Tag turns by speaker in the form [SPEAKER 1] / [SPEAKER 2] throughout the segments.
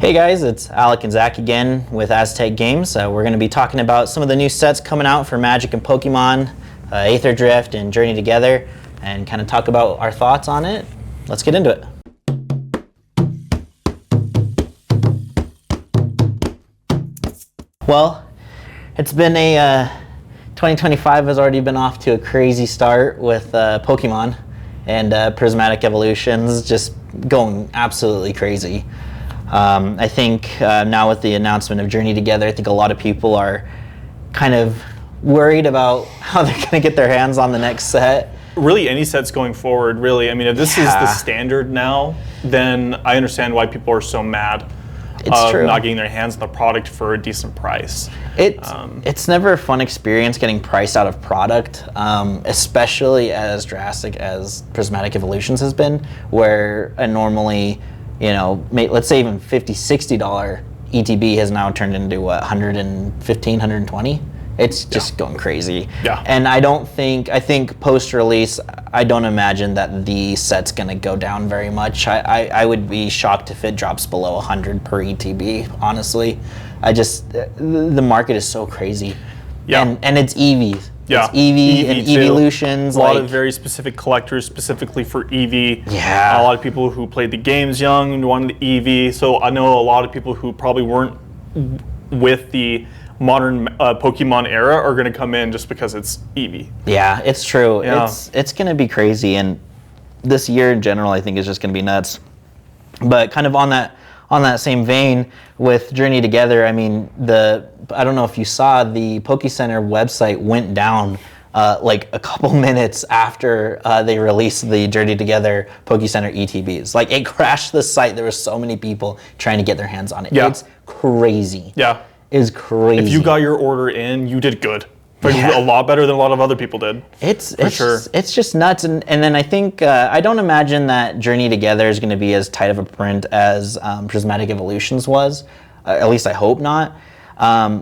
[SPEAKER 1] Hey guys, it's Alec and Zach again with Aztec Games. We're going to be talking about some of the new sets coming out for Magic and Pokemon, Aetherdrift and Journey Together, and kind of talk about our thoughts on it. Let's get into it. Well, it's been 2025 has already been off to a crazy start with Pokemon and Prismatic Evolutions just going absolutely crazy. I think now with the announcement of Journey Together, I think a lot of people are kind of worried about how they're going to get their hands on the next set.
[SPEAKER 2] Really, any sets going forward, really. I mean, if this is the standard now, then I understand why people are so mad of not getting their hands on the product for a decent price.
[SPEAKER 1] It's never a fun experience getting priced out of product, especially as drastic as Prismatic Evolutions has been, where a normally, let's say even $50, $60 ETB has now turned into what, 115, 120? It's just going crazy.
[SPEAKER 2] Yeah.
[SPEAKER 1] And I think post-release, I don't imagine that the set's gonna go down very much. I would be shocked if it drops below 100 per ETB, honestly. The market is so crazy.
[SPEAKER 2] Yeah.
[SPEAKER 1] And it's EVs.
[SPEAKER 2] Yeah.
[SPEAKER 1] It's EV and Evolutions.
[SPEAKER 2] A lot of very specific collectors specifically for EV.
[SPEAKER 1] Yeah.
[SPEAKER 2] A lot of people who played the games young and wanted the EV. So I know a lot of people who probably weren't with the modern Pokemon era are going to come in just because it's EV.
[SPEAKER 1] Yeah, it's true.
[SPEAKER 2] Yeah.
[SPEAKER 1] It's going to be crazy, and this year in general, I think is just going to be nuts. But kind of on that same vein with Journey Together, I mean, I don't know if you saw, the PokeCenter website went down like a couple minutes after they released the Journey Together PokeCenter ETBs. Like, it crashed the site. There were so many people trying to get their hands on it.
[SPEAKER 2] Yeah.
[SPEAKER 1] It's crazy.
[SPEAKER 2] Yeah.
[SPEAKER 1] Is crazy.
[SPEAKER 2] If you got your order in, you did good. A lot better than a lot of other people did.
[SPEAKER 1] It's just nuts. And then I think, I don't imagine that Journey Together is going to be as tight of a print as Prismatic Evolutions was. At least I hope not.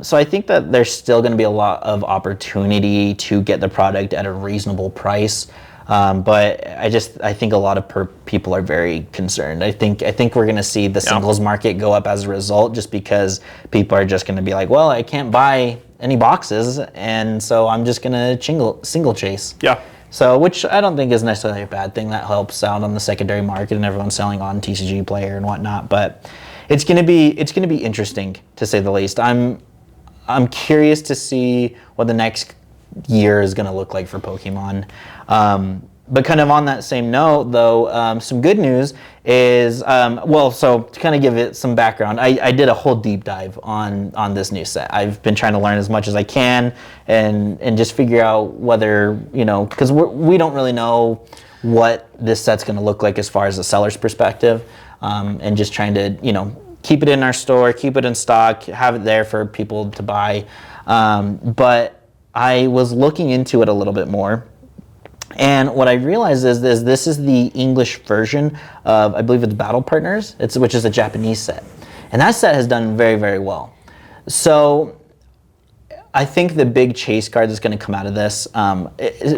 [SPEAKER 1] So I think that there's still going to be a lot of opportunity to get the product at a reasonable price. But I think a lot of people are very concerned. I think we're going to see the singles market go up as a result, just because people are just going to be like, well, I can't buy any boxes, and so I'm just going to single chase.
[SPEAKER 2] Yeah.
[SPEAKER 1] So, which I don't think is necessarily a bad thing. That helps out on the secondary market, and everyone's selling on TCG Player and whatnot. But it's going to be interesting, to say the least. I'm curious to see what the next year is going to look like for Pokemon. But kind of on that same note, though, some good news is, so to kind of give it some background, I did a whole deep dive on this new set. I've been trying to learn as much as I can and just figure out whether, because we don't really know what this set's going to look like as far as the seller's perspective, and just trying to, keep it in our store, keep it in stock, have it there for people to buy. But I was looking into it a little bit more. And what I realized is this is the English version of, I believe it's Battle Partners, which is a Japanese set. And that set has done very, very well. So I think the big chase card that's going to come out of this,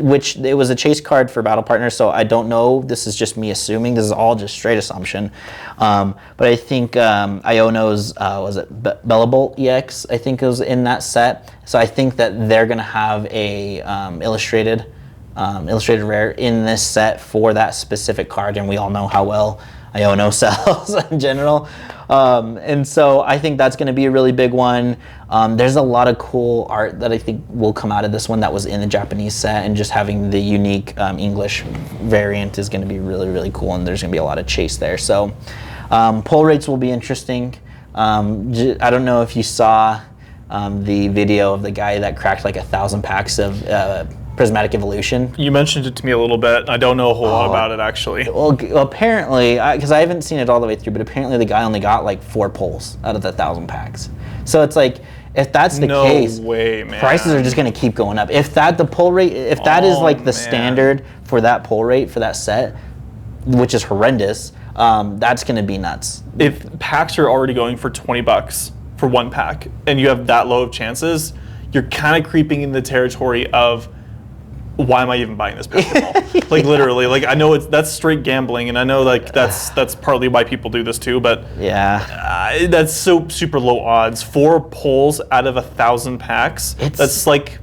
[SPEAKER 1] which it was a chase card for Battle Partners, so I don't know, this is just me assuming, this is all just straight assumption. But I think Iono's, was it Bellabolt EX, I think it was in that set. So I think that they're going to have a illustrated rare in this set for that specific card, and we all know how well Iono sells in general. And so I think that's going to be a really big one. There's a lot of cool art that I think will come out of this one that was in the Japanese set, and just having the unique English variant is going to be really, really cool, and there's going to be a lot of chase there. So pull rates will be interesting. I don't know if you saw the video of the guy that cracked like 1,000 packs of Prismatic Evolution.
[SPEAKER 2] You mentioned it to me a little bit. I don't know a whole lot about it, actually.
[SPEAKER 1] Well, apparently, because I haven't seen it all the way through, but apparently the guy only got like 4 pulls out of the 1,000 packs. So it's like, if that's the case, prices are just going to keep going up. If that is like the standard for that pull rate for that set, which is horrendous, that's going to be nuts.
[SPEAKER 2] If packs are already going for $20 for one pack, and you have that low of chances, you're kind of creeping in the territory of why am I even buying this Pokeball? Like literally, like I know that's straight gambling, and I know like that's partly why people do this too. But
[SPEAKER 1] yeah,
[SPEAKER 2] that's so super low odds. 4 pulls out of 1,000 packs. That's like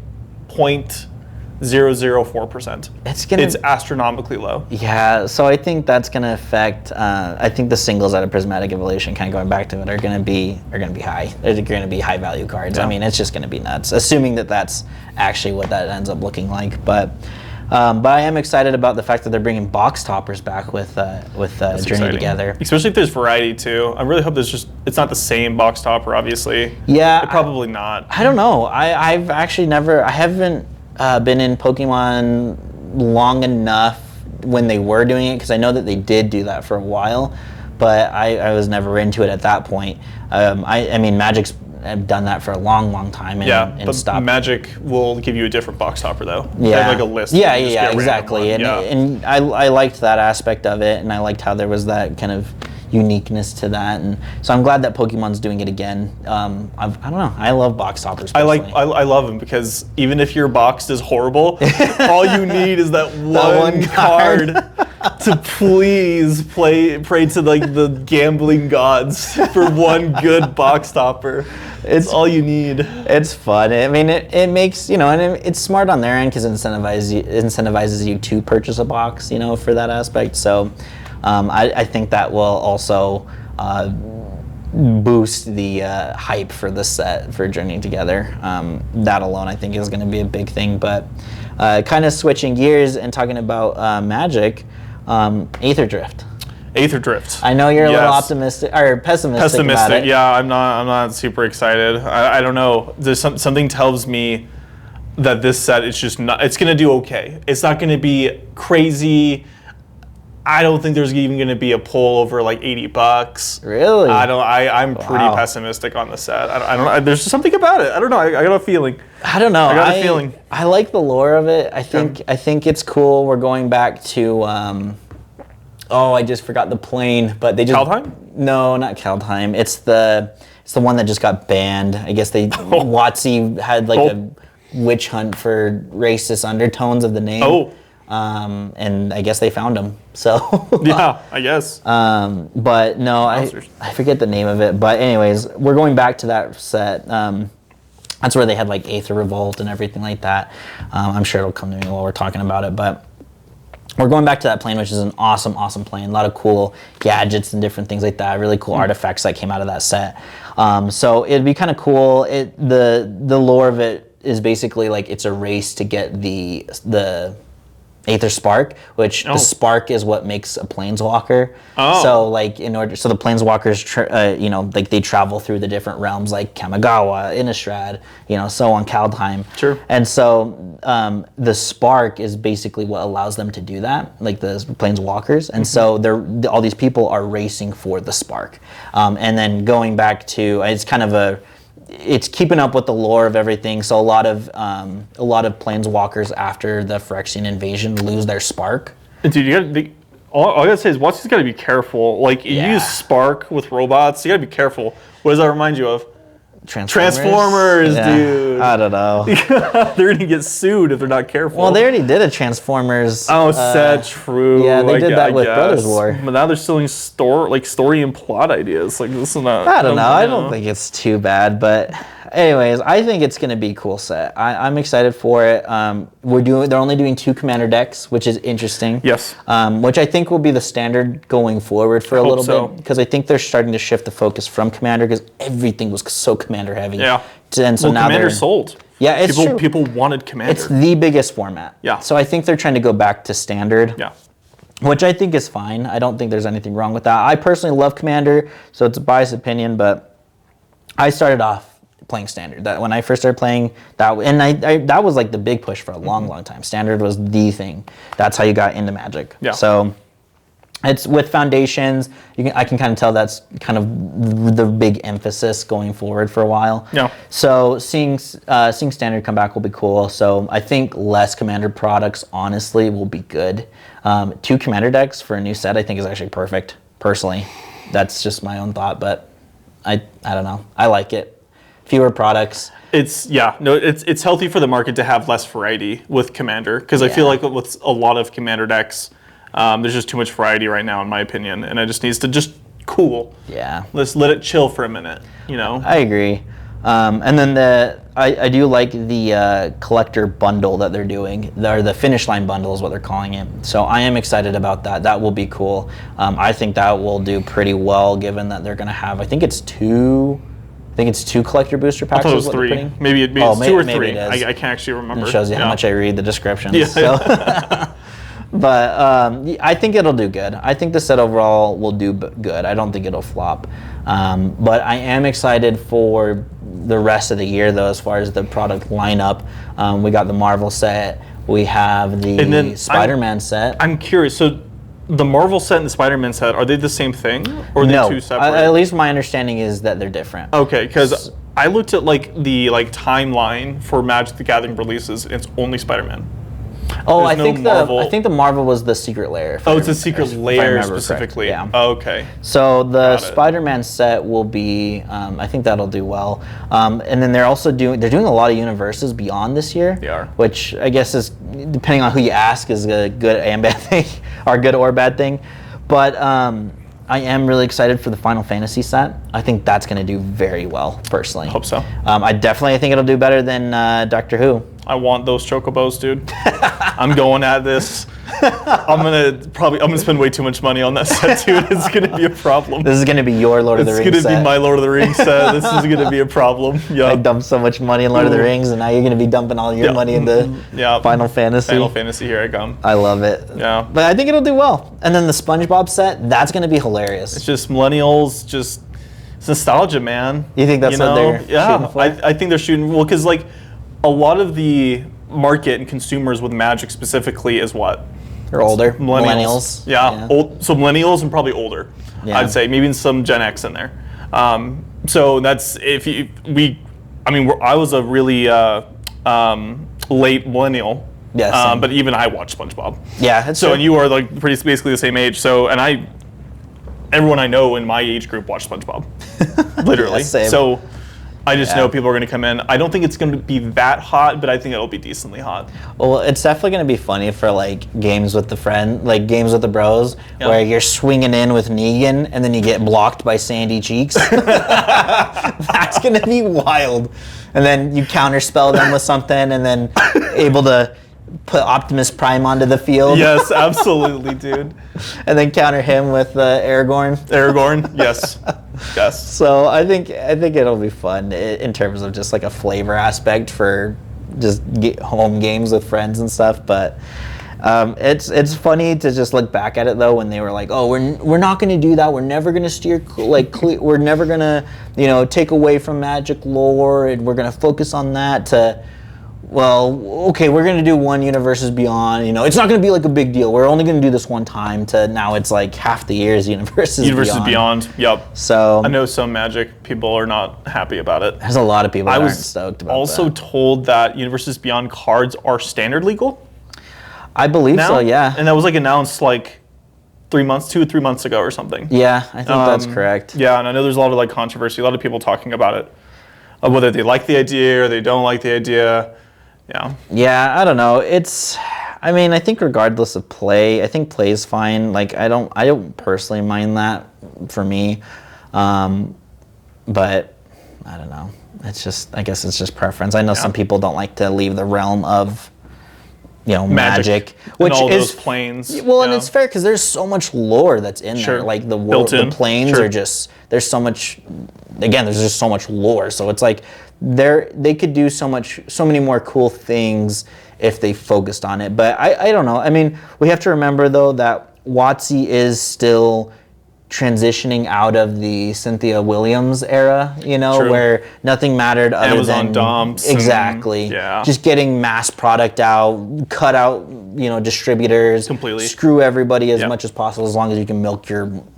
[SPEAKER 2] 0.004%. It's astronomically low.
[SPEAKER 1] Yeah, so I think that's gonna affect. I think the singles out of Prismatic Evolution, kind of going back to it, are gonna be high. They're gonna be high value cards. Yeah. I mean, it's just gonna be nuts. Assuming that that's actually what that ends up looking like, but I am excited about the fact that they're bringing box toppers back with Journey
[SPEAKER 2] exciting.
[SPEAKER 1] Together.
[SPEAKER 2] Especially if there's variety too. I really hope it's not the same box topper, obviously.
[SPEAKER 1] Yeah,
[SPEAKER 2] probably not.
[SPEAKER 1] I don't know. I've actually I haven't been in Pokemon long enough when they were doing it, because I know that they did do that for a while, but I was never into it at that point. I mean, Magic's done that for a long time and stopped.
[SPEAKER 2] Magic will give you a different box topper though.
[SPEAKER 1] Yeah,
[SPEAKER 2] they have like a list.
[SPEAKER 1] Yeah, exactly. And I liked that aspect of it, and I liked how there was that kind of uniqueness to that, and so I'm glad that Pokemon's doing it again. I don't know. I love box toppers. Personally.
[SPEAKER 2] I love them because even if your box is horrible, all you need is that one card to please pray to like the gambling gods for one good box topper. It's all you need.
[SPEAKER 1] It's fun. I mean, it makes, and it's smart on their end because it incentivizes you to purchase a box, for that aspect. So I think that will also boost the hype for the set for Journey Together. That alone, I think, is going to be a big thing. But kind of switching gears and talking about Magic, Aetherdrift.
[SPEAKER 2] Aetherdrift.
[SPEAKER 1] I know you're a little optimistic or pessimistic about it.
[SPEAKER 2] Yeah, I'm not super excited. I don't know. There's something tells me that this set is just not. It's gonna do okay. It's not gonna be crazy. I don't think there's even gonna be a pull over like $80.
[SPEAKER 1] Really?
[SPEAKER 2] I'm pretty pessimistic on the set. I don't. There's something about it. I don't know. I got a feeling.
[SPEAKER 1] I don't know.
[SPEAKER 2] I got a feeling.
[SPEAKER 1] I like the lore of it. I think it's cool. We're going back to. I just forgot the plane, but they just
[SPEAKER 2] Kaldheim?
[SPEAKER 1] No, not Kaldheim. It's the one that just got banned. I guess WotC had like a witch hunt for racist undertones of the name. And I guess they found him. So
[SPEAKER 2] yeah, I guess.
[SPEAKER 1] But no, I forget the name of it. But anyways, we're going back to that set. That's where they had like Aether Revolt and everything like that. I'm sure it'll come to me while we're talking about it, but. We're going back to that plane, which is an awesome plane. A lot of cool gadgets and different things like that. Really cool artifacts that came out of that set. So it'd be kind of cool. The lore of it is basically like it's a race to get the Aether Spark, which the spark is what makes a planeswalker. So like the planeswalkers, like they travel through the different realms like Kamigawa, Innistrad, so on Kaldheim.
[SPEAKER 2] Sure.
[SPEAKER 1] And so the spark is basically what allows them to do that, like the planeswalkers. And so all these people are racing for the spark. And then going back to, it's keeping up with the lore of everything. So a lot of planeswalkers after the Phyrexian invasion lose their spark.
[SPEAKER 2] Dude, all I gotta say is WotC's gotta be careful. Like you use spark with robots, you gotta be careful. What does that remind you of? Transformers, dude.
[SPEAKER 1] I don't know.
[SPEAKER 2] They're gonna get sued if they're not careful.
[SPEAKER 1] Well, they already did a Transformers.
[SPEAKER 2] True.
[SPEAKER 1] Yeah, they did that with Brothers War.
[SPEAKER 2] But now they're stealing story and plot ideas. Like this is not.
[SPEAKER 1] I don't know. I don't think it's too bad, but anyways, I think it's gonna be a cool set. I'm excited for it. They're only doing 2 commander decks, which is interesting.
[SPEAKER 2] Yes.
[SPEAKER 1] Which I think will be the standard going forward for a little bit, because I think they're starting to shift the focus from commander, because everything was so commander heavy.
[SPEAKER 2] Yeah.
[SPEAKER 1] And so now
[SPEAKER 2] commander sold.
[SPEAKER 1] Yeah, it's true.
[SPEAKER 2] People wanted commander.
[SPEAKER 1] It's the biggest format.
[SPEAKER 2] Yeah.
[SPEAKER 1] So I think they're trying to go back to standard.
[SPEAKER 2] Yeah.
[SPEAKER 1] Which I think is fine. I don't think there's anything wrong with that. I personally love commander, so it's a biased opinion, but I started off playing standard. That when I first started playing that, and I that was like the big push for a long time. Standard was the thing. That's how you got into Magic.
[SPEAKER 2] Yeah.
[SPEAKER 1] So it's with foundations. I can kind of tell that's kind of the big emphasis going forward for a while.
[SPEAKER 2] Yeah.
[SPEAKER 1] So seeing standard come back will be cool. So I think less commander products honestly will be good. 2 commander decks for a new set I think is actually perfect. Personally, that's just my own thought, but I don't know. I like it. fewer products.
[SPEAKER 2] It's healthy for the market to have less variety with Commander, because I feel like with a lot of Commander decks, there's just too much variety right now, in my opinion, and it just needs to just cool.
[SPEAKER 1] Yeah.
[SPEAKER 2] Let's let it chill for a minute,
[SPEAKER 1] I agree. And then I do like the collector bundle that they're doing, or the finish line bundle is what they're calling it. So I am excited about that. That will be cool. I think that will do pretty well, given that they're going to have, I think it's two collector booster packs.
[SPEAKER 2] I thought it was 3. Maybe it's 2 or 3. I can't actually remember.
[SPEAKER 1] It shows you how much I read the descriptions. Yeah. So. But I think it'll do good. I think the set overall will do good. I don't think it'll flop. But I am excited for the rest of the year, though, as far as the product lineup. We got the Marvel set. We have the Spider-Man set.
[SPEAKER 2] I'm curious. So the Marvel set and the Spider-Man set, are they the same thing? Or are they two separate?
[SPEAKER 1] At least my understanding is that they're different.
[SPEAKER 2] Okay, because I looked at the timeline for Magic the Gathering releases, and it's only Spider-Man.
[SPEAKER 1] Oh, I think the Marvel was the Secret Lair.
[SPEAKER 2] It's a Secret Lair specifically.
[SPEAKER 1] Yeah.
[SPEAKER 2] Oh, okay.
[SPEAKER 1] So the Spider-Man set will be, I think that'll do well. And then they're also doing a lot of universes beyond this year.
[SPEAKER 2] They are.
[SPEAKER 1] Which I guess is, depending on who you ask, is a good and bad thing, or good or bad thing. But I am really excited for the Final Fantasy set. I think that's going to do very well, personally.
[SPEAKER 2] Hope so.
[SPEAKER 1] I definitely think it'll do better than Doctor Who.
[SPEAKER 2] I want those chocobos, dude. I'm going at this. I'm gonna spend way too much money on that set, dude. It's gonna be a problem.
[SPEAKER 1] This is gonna be your Lord of the Rings set.
[SPEAKER 2] It's gonna be my Lord of the Rings set. This is gonna be a problem. Yeah.
[SPEAKER 1] I dumped so much money in Lord of the Rings, and now you're gonna be dumping all your money into Final Fantasy.
[SPEAKER 2] Final Fantasy, here I come.
[SPEAKER 1] I love it.
[SPEAKER 2] Yeah.
[SPEAKER 1] But I think it'll do well. And then the SpongeBob set, that's gonna be hilarious.
[SPEAKER 2] It's just millennials, it's nostalgia, man.
[SPEAKER 1] You think that's what they're shooting for?
[SPEAKER 2] I think they're shooting, well, because a lot of the market and consumers with Magic specifically is what?
[SPEAKER 1] They're older.
[SPEAKER 2] Millennials. Yeah. So millennials and probably older. Yeah. I'd say maybe some Gen X in there. So that's I was a really late millennial.
[SPEAKER 1] Yeah.
[SPEAKER 2] But even I watched SpongeBob.
[SPEAKER 1] Yeah. That's
[SPEAKER 2] so
[SPEAKER 1] true.
[SPEAKER 2] And you are basically the same age. So everyone I know in my age group watched SpongeBob. Literally.
[SPEAKER 1] Yeah, same.
[SPEAKER 2] So I just know people are going to come in. I don't think it's going to be that hot, but I think it'll be decently hot.
[SPEAKER 1] Well, it's definitely going to be funny for games with games with the bros, where you're swinging in with Negan and then you get blocked by Sandy Cheeks. That's going to be wild. And then you counterspell them with something, and then able to put Optimus Prime onto the field.
[SPEAKER 2] Yes, absolutely, dude.
[SPEAKER 1] And then counter him with Aragorn.
[SPEAKER 2] Aragorn, yes. Yes.
[SPEAKER 1] So I think it'll be fun in terms of just a flavor aspect for just home games with friends and stuff. But it's funny to just look back at it though, when they were like, oh, we're not going to do that. We're never going to steer we're never going to take away from Magic lore, and we're going to focus on that. To well, okay, we're going to do one Universes Beyond. It's not going to be a big deal. We're only going to do this one time. To now it's half the year is Universes
[SPEAKER 2] Beyond. Yep.
[SPEAKER 1] So
[SPEAKER 2] I know some Magic people are not happy about it.
[SPEAKER 1] There's a lot of people that aren't stoked about that.
[SPEAKER 2] I was also told that Universes Beyond cards are standard legal.
[SPEAKER 1] I believe so, yeah.
[SPEAKER 2] And that was announced 2 or 3 months ago or something.
[SPEAKER 1] Yeah, I think that's correct.
[SPEAKER 2] Yeah, and I know there's a lot of controversy, a lot of people talking about it, whether they like the idea or they don't like the idea. Yeah. Yeah,
[SPEAKER 1] I don't know. I think regardless of play, I think play is fine. I don't personally mind that for me. But I don't know. I guess it's just preference. I know some people don't like to leave the realm of Magic,
[SPEAKER 2] which and all is those planes.
[SPEAKER 1] Well, and it's fair because there's so much lore that's in there. The world, the planes are just there's so much. Again, there's just so much lore. So it's they could do so many more cool things if they focused on it. But I don't know. We have to remember though that WotC is still transitioning out of the Cynthia Williams era, where nothing mattered other
[SPEAKER 2] Amazon
[SPEAKER 1] than
[SPEAKER 2] dumps.
[SPEAKER 1] Exactly. Just getting mass product out, cut out, distributors,
[SPEAKER 2] completely
[SPEAKER 1] screw everybody as much as possible, as long as you can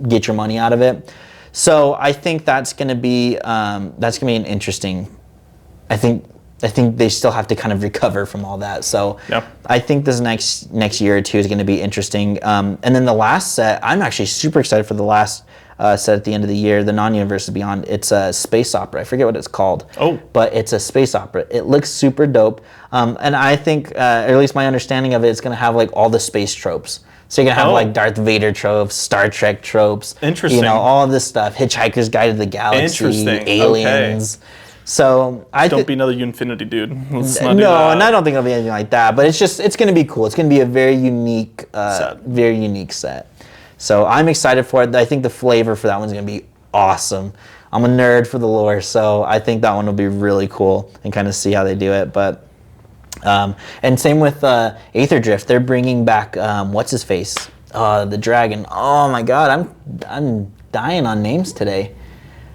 [SPEAKER 1] get your money out of it. So I think that's going to be an interesting. I think they still have to kind of recover from all that. So I think this next year or two is going to be interesting. And then the last set, I'm actually super excited for the last said at the end of the year, the non-universe beyond. It's a space opera. I forget what it's called.
[SPEAKER 2] Oh.
[SPEAKER 1] But it's a space opera. It looks super dope. And I think, or at least my understanding of it, it's going to have like all the space tropes. So you're going to have like Darth Vader tropes, Star Trek tropes.
[SPEAKER 2] Interesting.
[SPEAKER 1] You know, all of this stuff. Hitchhiker's Guide to the Galaxy.
[SPEAKER 2] Interesting.
[SPEAKER 1] Aliens.
[SPEAKER 2] Okay.
[SPEAKER 1] So
[SPEAKER 2] don't be another Infinity dude. Let's not
[SPEAKER 1] no,
[SPEAKER 2] do that.
[SPEAKER 1] and I don't think it'll be anything like that. But it's going to be cool. It's going to be a very unique set. So I'm excited for it. I think the flavor for that one's going to be awesome. I'm a nerd for the lore, so I think that one will be really cool and kind of see how they do it. But and same with Aetherdrift. They're bringing back what's his face, the dragon. Oh my God, I'm dying on names today.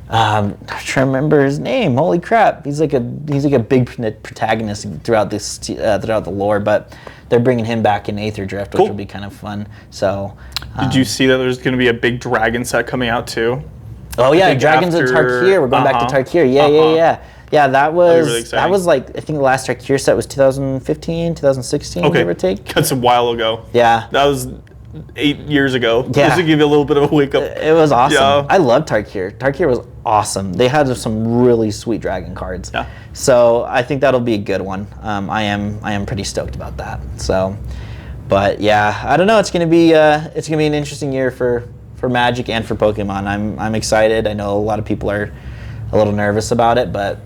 [SPEAKER 1] I'm trying to remember his name. Holy crap! He's like a big protagonist throughout the lore. But they're bringing him back in Aetherdrift, which will be kind of fun. So,
[SPEAKER 2] did you see that there's going to be a big dragon set coming out too?
[SPEAKER 1] Oh yeah, Dragons of Tarkir. We're going back to Tarkir. Yeah. That was
[SPEAKER 2] really
[SPEAKER 1] like, I think the last Tarkir set was 2015, 2016, give or take.
[SPEAKER 2] That's a while ago.
[SPEAKER 1] Yeah.
[SPEAKER 2] That was 8 years ago.
[SPEAKER 1] Yeah.
[SPEAKER 2] Just to give you a little bit of a wake up.
[SPEAKER 1] It was awesome.
[SPEAKER 2] Yeah.
[SPEAKER 1] I love Tarkir. Tarkir was awesome. They had some really sweet dragon cards.
[SPEAKER 2] Yeah.
[SPEAKER 1] So I think that'll be a good one. I am pretty stoked about that. So, but yeah, I don't know. It's gonna be an interesting year for Magic and for Pokemon. I'm excited. I know a lot of people are a little nervous about it, but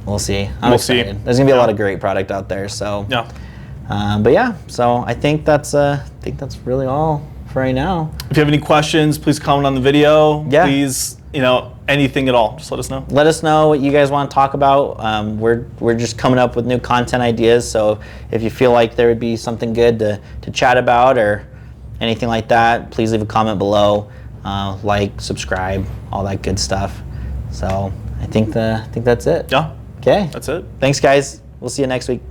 [SPEAKER 1] we'll see. I'm excited. There's gonna be a lot of great product out there. So
[SPEAKER 2] yeah.
[SPEAKER 1] But yeah, so I think that's really all for right now.
[SPEAKER 2] If you have any questions, please comment on the video.
[SPEAKER 1] Yeah.
[SPEAKER 2] Please, anything at all, just let us know.
[SPEAKER 1] Let us know what you guys want to talk about. We're just coming up with new content ideas, so if you feel like there would be something good to chat about or anything like that, please leave a comment below. Like, subscribe, all that good stuff. So I think that's it.
[SPEAKER 2] Yeah.
[SPEAKER 1] Okay.
[SPEAKER 2] That's it.
[SPEAKER 1] Thanks, guys. We'll see you next week.